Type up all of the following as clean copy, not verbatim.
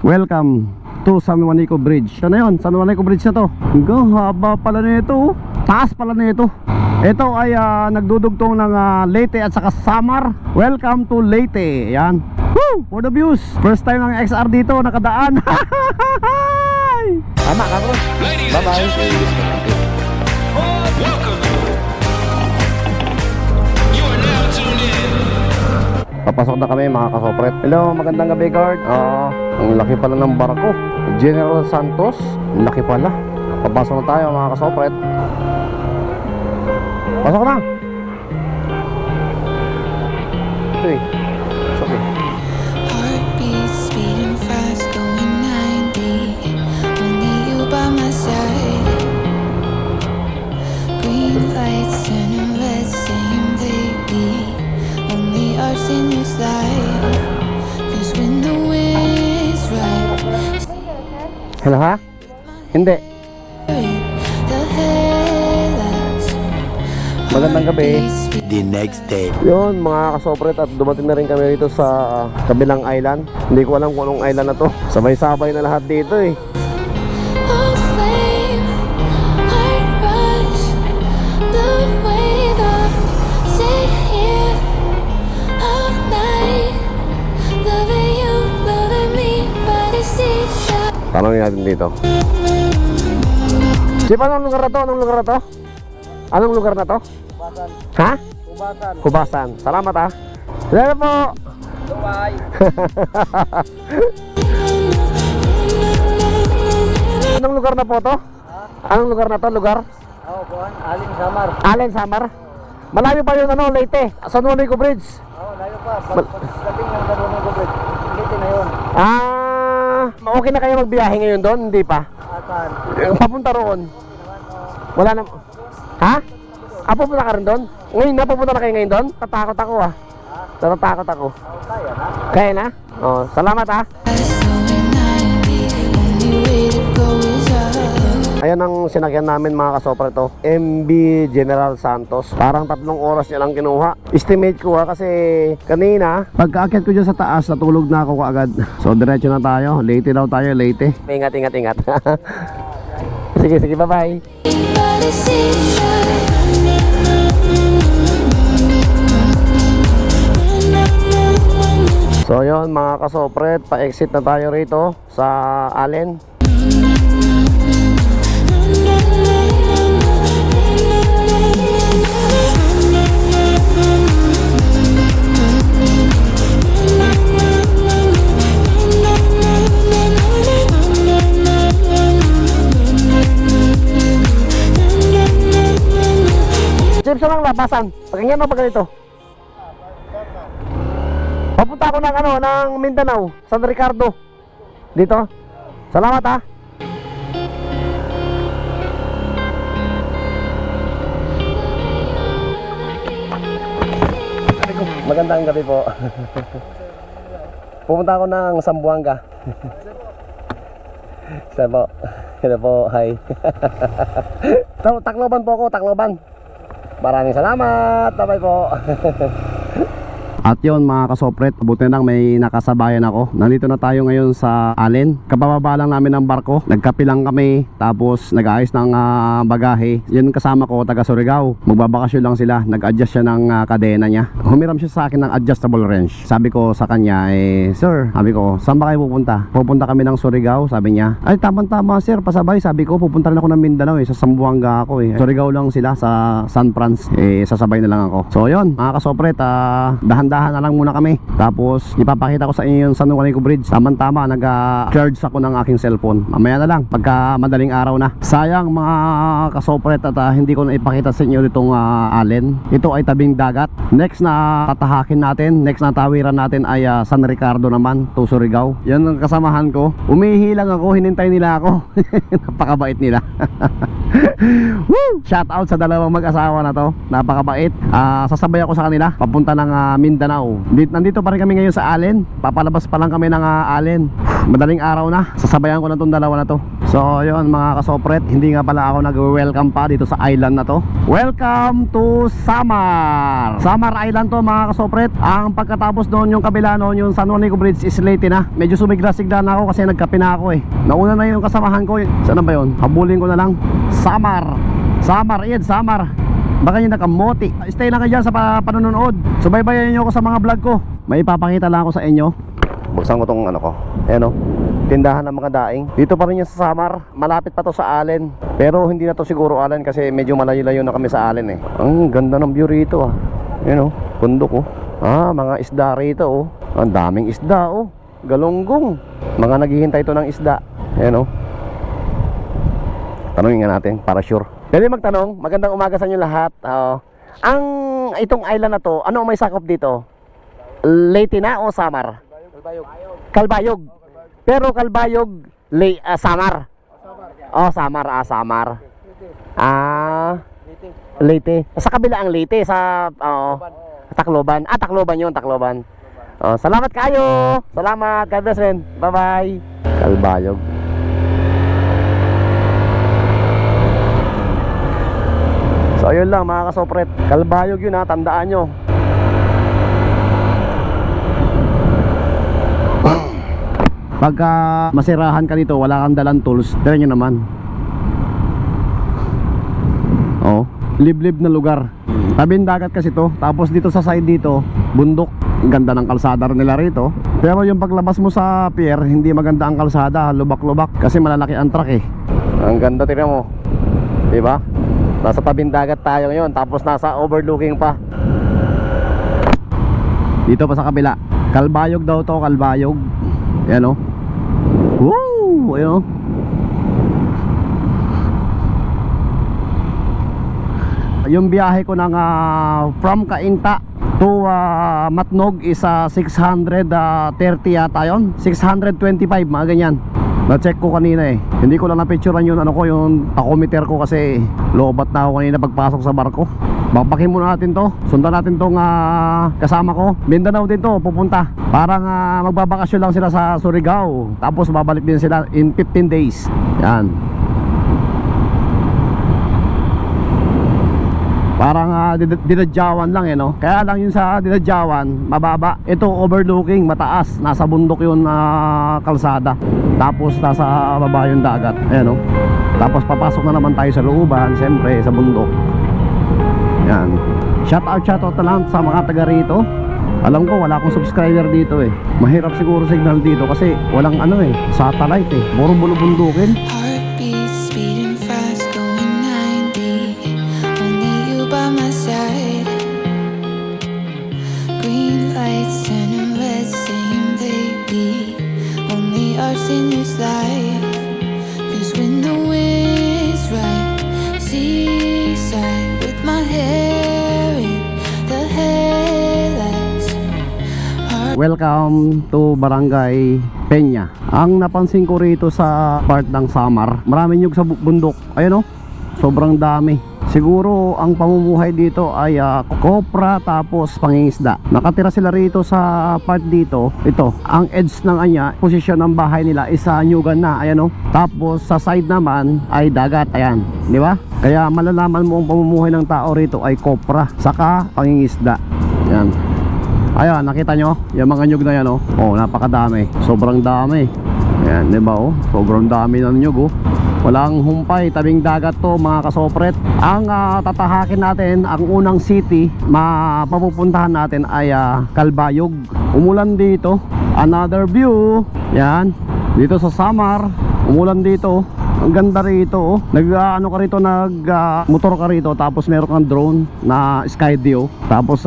Welcome to San Juanico Bridge. Ito na yun, San Juanico Bridge na to. Hanggang haba pala na ito. Taas pala na ito. Ito ay nagdudugtong ng Leyte at saka Samar. Welcome to Leyte. Yan. Woo! For the views. First time ng XR dito nakadaan. Tama ka bro. Bye bye. Welcome. You are now tuned in. Papasok na kami mga kasopret. Hello, magandang gabi guard. Ang laki pala ng barko. General Santos. Ang laki pala. Papasok na tayo mga kasopret. Pasok na. Okay. Okay. Heartbeat speeding fast, going 90. Only you by my side. Green lights turning red, saying baby, only ours in this life. 'Cause when the wind's right, Hello ha? Hindi. the headlights. Magandang gabi. The next day. Yun mga kasopret, at dumating na rin kami rito sa kabilang island. Hindi ko alam kung anong island na to. Sabay-sabay na lahat dito eh. Of flame, heart rush, the way that sit here all night, loving you, loving me by the seashore. Tanongin natin dito. Sip, anong lugar na to? Anong lugar na to? Anong lugar na to? Hubasan. Ha? Hubasan. Hubasan. Salamat ha. Salamat po. Bye. Anong lugar na po to? Anong lugar na to? Lugar? Oo, buwan. Alin Samar. Allen Samar. Malayo pa yung Leyte, San Juanico Bridge. Oo, layo pa. Pagdating ng San Juanico Bridge, Leyte na yun. Okay na kayo magbiyahe ngayon doon? Hindi pa? Asan? Papunta roon. Wala na. Ha? Pupunta ka rin doon? Ngayon na, pupunta na kayo ngayon doon? Tatakot ako ah. Tatakot ako. Oo, kaya na. Kaya na? Oh, salamat ah. Going 90, only way to go is up. Ayan ang sinakyan namin mga kasopre to, MB General Santos. Parang 3 oras niya lang kinuha. Estimate ko kasi kanina pagkaakyat ko dyan sa taas, natulog na ako kaagad. So diretso na tayo, Leyte daw tayo, Leyte. Ingat. Sige, bye bye. By the seashore. So yun mga kasopret, pa-exit na tayo rito sa Allen. Chips lang labasan. Pakinggan mo pag ganito. Papunta ako ng Mindanao, San Ricardo. Dito. Salamat ha. Magandang gabi po. Pupunta ako ng Zamboanga. Sir po. Hello po, hi. Tacloban po ako, Tacloban. Maraming salamat. Bye-bye po. At yun mga kasopret, buti na lang may nakasabayan ako. Nandito na tayo ngayon sa Allen. Kabababa lang namin ng barko. Nagkape lang kami, tapos nag-ayos ng bagahe. Yun kasama ko, taga Surigao. Magbabakasyon lang sila. Nag-adjust siya ng kadena niya. Humiram siya sa akin ng adjustable wrench. Sabi ko sa kanya, sir, sabi ko, saan ba kayo pupunta? Pupunta kami ng Surigao, sabi niya. Ay, tama sir, pasabay. Sabi ko, pupunta rin ako ng Mindanao sa Zamboanga ako Surigao lang sila sa San Franz. Sasabay na lang ako. So yun, mga kasopret, dahan-dahan na lang muna kami. Tapos ipapakita ko sa inyo yung San Juanico Bridge. Tama-tama, nag-charge ako ng aking cellphone. Mamaya na lang, pagka madaling araw na. Sayang mga kasopret at hindi ko na ipakita sa inyo itong Allen. Ito ay tabing dagat. Next na tatahakin natin, next na tawiran natin ay San Ricardo naman, to Surigao. Yan ang kasamahan ko. Umihi lang ako, hinintay nila ako. Napakabait nila. Woo! Shout out sa dalawang mag-asawa na to. Napakabait. Sasabay ako sa kanila papunta ng Mindanao. Mindanao. Nandito pa rin kami ngayon sa Allen. Papalabas pa lang kami ng Allen. Madaling araw na. Sasabayan ko na tong dalawa na to. So yun mga kasopret, hindi nga pala ako nag-welcome pa dito sa island na to. Welcome to Samar. Samar Island to mga kasopret. Ang pagkatapos doon yung kabila noon, yung San Juanico Bridge is late na. Medyo sumigla-sigla na ako kasi nagkape na ako eh. Nauna na yung kasamahan ko. Saan na ba yun? Habulin ko na lang. Samar. Samar, Ed, Samar. Baka yung nakamoti. Stay lang kayo dyan sa panonood. Subaybayan nyo ako sa mga vlog ko. May ipapakita lang ako sa inyo. Buksan ko tong ano ko. Ayan o, tindahan ng mga daing. Dito pa rin yung sa Samar. Malapit pa to sa Allen. Pero hindi na to siguro Allen kasi medyo malayo-layo na kami sa Allen eh. Ang ganda ng view rito ah. Ayan o, bundok oh. Mga isda rito oh. Ang daming isda oh. Galunggong. Mga naghihintay to ng isda. Ayan o. Tanungin nga natin para sure. Pwede magtanong, magandang umaga sa inyo lahat. Itong island na to, ano may sakop dito? Leyte na o Samar? Kalbayog. Kalbayog. Pero Kalbayog, Samar. Oh, Samar, Samar. Leyte. Sa kabila ang Leyte, sa Tacloban. Tacloban yun, Tacloban. Salamat kayo. Salamat, God bless rin. Bye-bye. Kalbayog. So ayun lang mga kasopret, Kalbayog yun ha, tandaan nyo. Pagka masirahan ka dito, wala kang dalang tools, tira nyo naman. Oh, liblib na lugar. Tabing dagat kasi to. Tapos dito sa side dito, bundok. Ang ganda ng kalsada nila rito. Pero yung paglabas mo sa pier, hindi maganda ang kalsada, lubak-lubak kasi malalaki ang truck eh. Ang ganda, tira mo, diba? Nasa tabing dagat tayo ngayon, tapos nasa overlooking pa. Dito pa sa kabila, Kalbayog daw to, Kalbayog. Yan o. Woo! Ayan o. Yung biyahe ko ng from Cainta to Matnog is 630 yata yun, 625 mga ganyan. Na-check ko kanina eh. Hindi ko lang na-picturean yun yung tachometer ko kasi loobat na ako kanina pagpasok sa barko. Bakbakin muna natin to. Sundan natin tong kasama ko. Mindanao din to pupunta. Parang magbabakasyon lang sila sa Surigao. Tapos babalik din sila in 15 days. Yan. Parang dinadyawan lang no. Kaya lang yun sa dinadyawan mababa. Ito overlooking, mataas. Nasa bundok yun kalsada. Tapos nasa baba yung dagat. Ayan no. Tapos papasok na naman tayo sa looban, siyempre sa bundok. Yan. Shout out na lang sa mga taga rito. Alam ko wala akong subscriber dito eh. Mahirap siguro signal dito kasi walang satellite eh. Puro bulubundukin. Heartbeats beating fast, going 90. Only you by my side. Green lights turning red, saying baby, only ours in this life. 'Cause when the wind's right, seaside with my hair in the headlights. Welcome to Barangay Peña. Ang napansin ko rito sa part ng Samar, maraming nyug sa bundok. Ayun oh, sobrang dami. Siguro ang pamumuhay dito ay kopra tapos pangingisda. Nakatira sila rito sa part dito. Ito, ang edge ng posisyon ng bahay nila is nyugan na. Ayan oh. Tapos sa side naman ay dagat. Ayan, di ba? Kaya malalaman mo ang pamumuhay ng tao rito ay kopra saka pangingisda. Ayan. Ayan, nakita nyo? Yung mga nyug na yan oh. Oh, napakadami. Sobrang dami. Ayan, di ba oh? Sobrang dami ng nyug oh. Walang humpay, tabing dagat to mga kasopret. Ang tatahakin natin, ang unang city mapupuntahan natin ay Kalbayog. Umulan dito. Another view. Yan. Dito sa Samar, umulan dito. Ang ganda rito oh. Motor ka rito tapos meron kang drone na Skydio. Tapos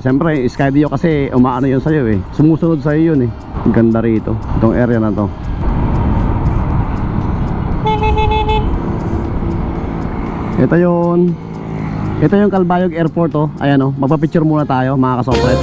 siyempre Skydio kasi umaano yun sa'yo eh. Sumusunod sa'yo yun eh. Ang ganda rito. Itong area na to. Ito yung Kalbayog Airport oh. Ayan oh, magpa-picture muna tayo mga kasopret.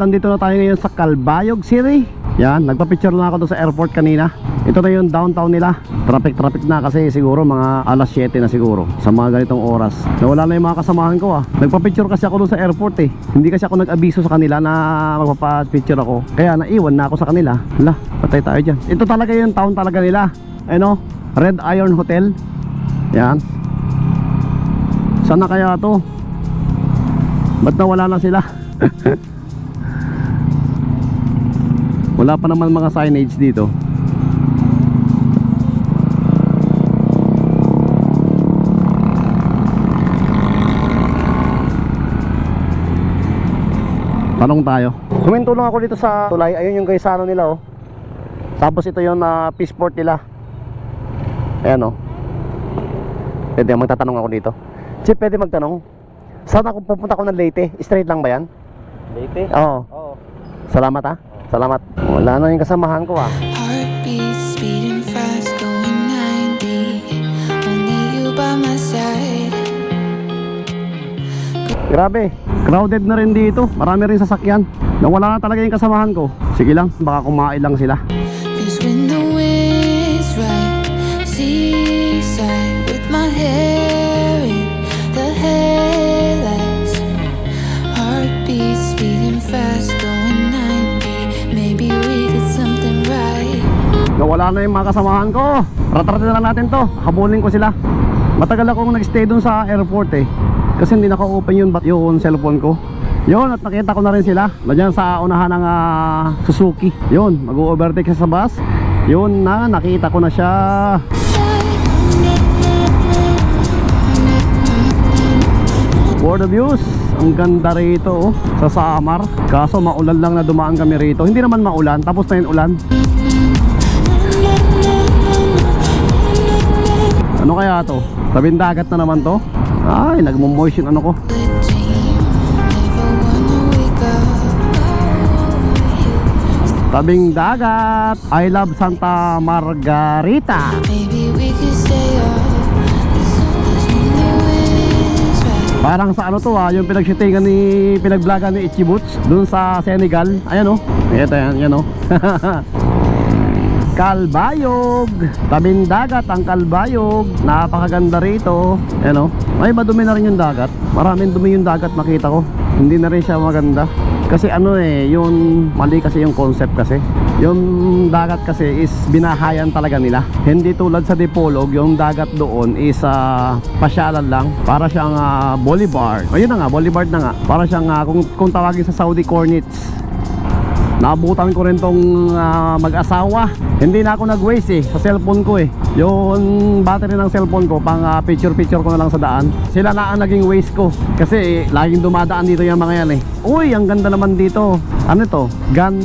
Nandito na tayo ngayon sa Kalbayog City. Yan, nagpa-picture na ako doon sa airport kanina. Ito na yung downtown nila. Traffic na kasi siguro mga alas 7 na siguro sa mga ganitong oras. Nawala na yung mga kasamahan ko Nagpa-picture kasi ako doon sa airport Hindi kasi ako nag-abiso sa kanila na magpapa-picture ako. Kaya naiwan na ako sa kanila. Hala, patay tayo dyan. Ito talaga yung town talaga nila. Ano? Red Iron Hotel. Yan. Saan na kaya to? Ba't nawala na sila? Wala pa naman mga signage dito. Tanong tayo. Huminto lang ako dito sa tulay. Ayun yung gaysano nila Tapos ito yung peaceport nila. Ayan Pwede magtatanong ako dito. Chip, pwede magtanong? Saan ako pupunta ko ng Leyte? Straight lang ba yan? Leyte? Oo. Salamat Salamat. Wala na yung kasamahan ko Heartbeat speeding fast, going 90. Only you by my side. Grabe, crowded na rin dito. Marami rin sasakyan. Nawala na talaga yung kasamahan ko. Sige lang, baka kumain lang sila. 'Cause when the wind's right, seaside with my hair in the headlights. Heartbeat speeding fast, going 90. Maybe we did something right. Nawala na yung mga kasamahan ko. Ratratin na lang natin to. Habulin ko sila. Matagal akong nag-stay dun sa airport kasi hindi naka-open yung cellphone ko. Yun, at nakita ko na rin sila. Nandiyan sa unahan ng Suzuki. Yun, mag-overtake sa bus. Yun na, nakita ko na siya. For the views, ang ganda rito sa Samar. Kaso maulan lang na dumaan kami rito. Hindi naman maulan, tapos na yung ulan. Ano kaya to? Tabing dagat na naman to? Ay, nagmo-moist yung ano ko. Tabing dagat. I love Santa Margarita. Maybe we could stay up as long as when the wind's right. Parang sa ano to yung pinag-vlogan ni Itchy Boots dun sa Senegal. Ayan Ito yan Calbayog. Tabing dagat ang Calbayog. Napakaganda rito. Ayan Ay, madumi na rin yung dagat. Maraming dumi yung dagat makita ko. Hindi na rin siya maganda. Kasi yung mali kasi yung concept kasi. Yung dagat kasi is binahayan talaga nila. Hindi tulad sa Dipolog, yung dagat doon is pasyalan lang. Para siyang boulevard. Ayun na nga, boulevard na nga. Para siyang kung tawagin sa Saudi Cornets. Naabutan ko rin tong mag-asawa. Hindi na ako nag-waste sa cellphone ko Yung battery ng cellphone ko pang picture ko na lang sa daan. Sila na ang naging waste ko. Kasi laging dumadaan dito yung mga yan Uy, ang ganda naman dito. Ano to?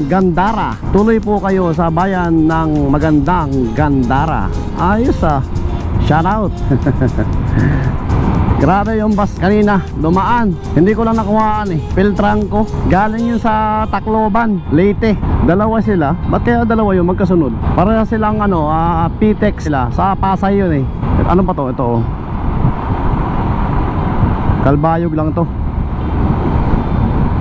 Gandara. Tuloy po kayo sa bayan ng magandang Gandara. Ayos Shout out. Grabe yung bus kanina, dumaan. Hindi ko lang nakuhaan Filtran ko. Galing yun sa Tacloban, Leyte. Dalawa sila. Ba't kaya dalawa yun magkasunod? Para silang P-Tex sila. Sa Pasay yun Ano pa to? Ito Calbayog lang to.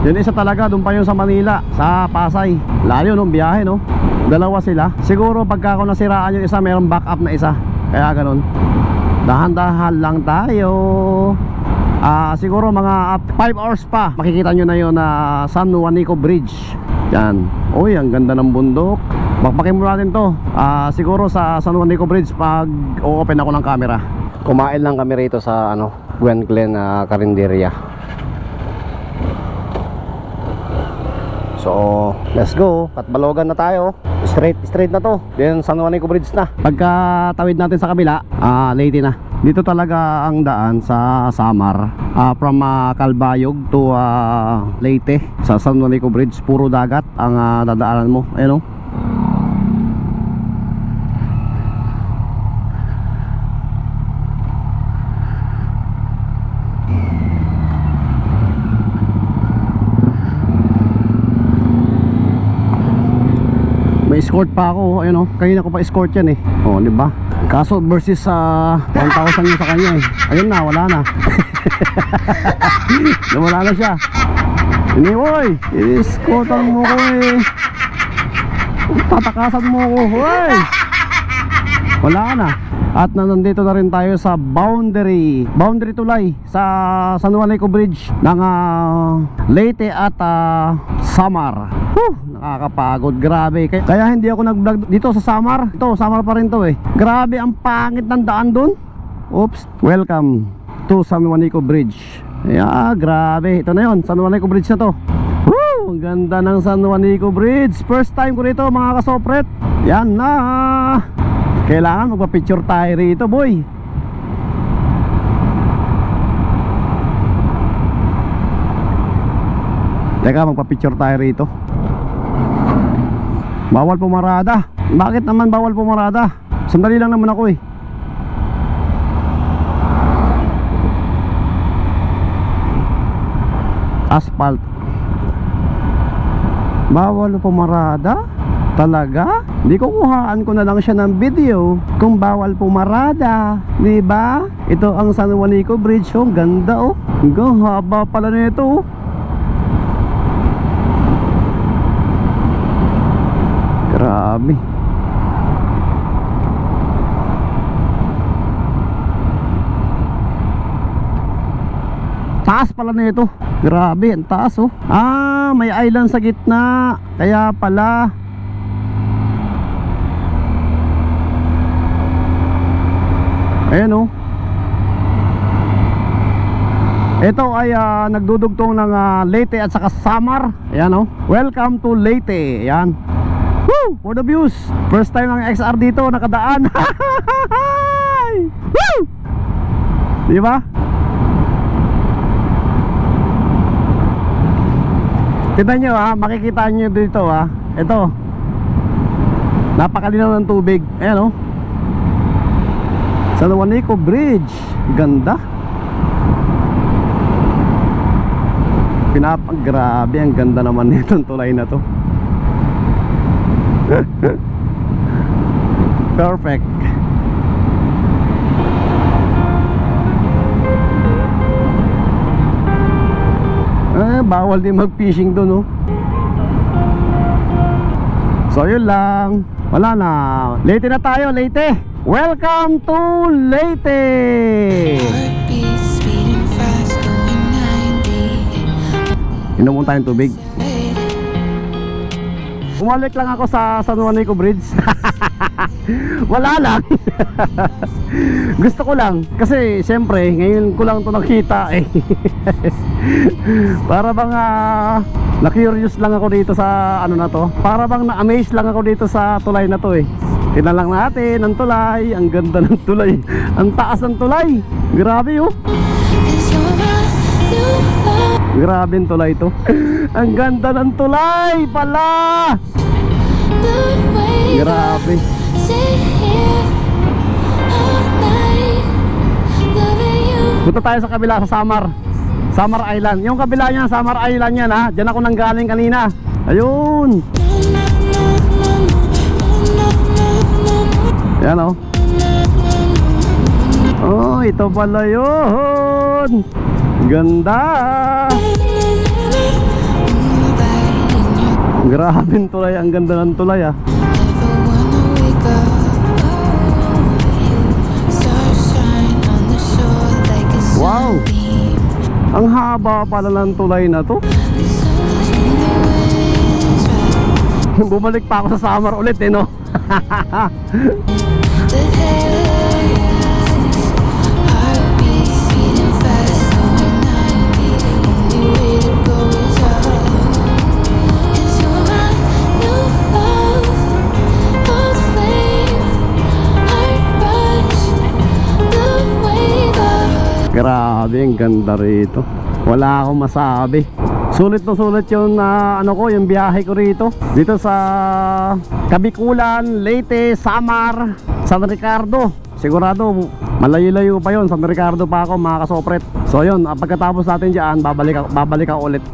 Yun isa talaga, doon pa yun sa Manila, sa Pasay. Layo biyahe Dalawa sila. Siguro pagka ako nasiraan yung isa, mayroong backup na isa. Kaya ganun. Dahan-dahan lang tayo. Siguro mga 5 hours pa makikita nyo na yun San Juanico Bridge. Yan. Uy, ang ganda ng bundok. Bakbakin mo natin to. Siguro sa San Juanico Bridge pag o-open ako ng camera. Kumain lang kami rito sa Gwen Glen Carinderia. So, let's go. Katbalogan na tayo. Straight na to. Then San Juanico Bridge na. Pagka tawid natin sa kabila, Leyte na. Dito talaga ang daan sa Samar. From Calbayog to Leyte. Sa San Juanico Bridge, puro dagat ang dadaanan mo. Ayun May escort pa ako, ayun kanina ko pa escort yan di ba? Kaso versus 1,000 yun sa kanya Ayun na, wala na. Wala na siya. Iniwoy, escortan mo ko Tatakasan mo ako, hoy! Wala na. At nandito na rin tayo sa boundary tulay sa San Juanico Bridge ng Leyte at Samar. Nakakapagod, grabe. Kaya hindi ako nag-vlog dito sa Samar. Ito, Samar pa rin to eh. Grabe, ang pangit ng daan dun. Oops. Welcome to San Juanico Bridge. Yeah, grabe. Ito na yun, San Juanico Bridge na to. Woo! Ang ganda ng San Juanico Bridge. First time ko rito mga kasopret. Yan na. Kailangan magpa-picture tayo rito, boy. Teka, magpa-picture tayo rito. Bawal pumarada. Bakit naman bawal pumarada? Sandali lang naman ako eh. Asphalt. Bawal pumarada? Talaga? Di ko kuhaan ko na lang siya ng video kung bawal pumarada, di ba? Ito ang San Juanico Bridge, oh, ganda oh. Hanggang haba pala nito. Grabe. Taas pala nito. Grabe, ang taas oh. May island sa gitna. Kaya pala. Ayan oh. Ito ay nagdudugtong ng Leyte at saka Samar. Ayan oh. Welcome to Leyte. Ayan. Woo! For the views. First time ang XR dito nakadaan. Woo! Diba? Tignan nyo makikita nyo dito ito. Napakalinaw ng tubig. Ayan oh. San Juanico Bridge. Ganda. Grabe, ang ganda naman nitong tulay na to. Perfect. Bawal din mag-fishing doon oh. So yun lang. Wala na. Leyte na tayo, Leyte. Welcome to Leyte. Heartbeat speeding fast, going 90. Inom mo tayong tubig. Umalik lang ako sa San Juanico Bridge. Wala lang. Gusto ko lang. Kasi siyempre ngayon ko lang ito nakita eh. Para bang na-curious lang ako dito sa ano na to. Para bang na-amaze lang ako dito sa tulay na to eh. Tingnan lang natin ang tulay. Ang ganda ng tulay. Ang taas ng tulay. Grabe oh. 'Cause you're my new love. Grabe ang tulay to. Ang ganda ng tulay pala. The way Grabe. sit here all night, loving you. Punta tayo sa kabila sa Samar. Samar Island. Yung kabila niya, Samar Island yan ha. Diyan ako nanggaling kanina. Ayun. Yan o. Oh, ito pala yun. Ganda. Grabing tulay. Ang ganda ng tulay ah. Never wanna wake up. You stars shine on the shore like a Wow. sunbeam. Ang haba pala ng tulay na to. The sun goes when the winds rise. Bumalik pa ako sa Samar ulit eh no. The haze, heartbeat beating fast, going 90. Only way to go is up. 'Cause you're my new love, old flame, heart rush, the wave of. Grabe, ang ganda rito. Wala akong masabi. Sulit na sulit yung yung biyahe ko rito. Dito sa Kabikulan, Leyte, Samar, San Ricardo. Sigurado malayo-layo pa yon. San Ricardo pa ako mga kasopret. So yun, pagkatapos natin dyan, babalik ako ulit.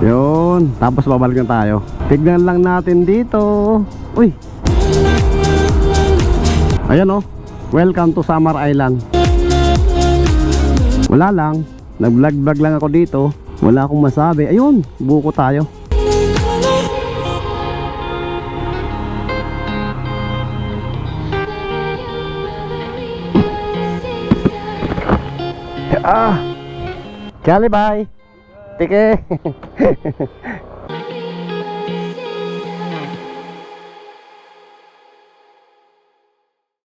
Yun, tapos babalik na tayo. Tignan lang natin dito. Uy, ayan oh. Welcome to Samar Island. Wala lang, nag-vlog lang ako dito Wala akong masabi. Ayun, buko tayo. Kali bye. Tike.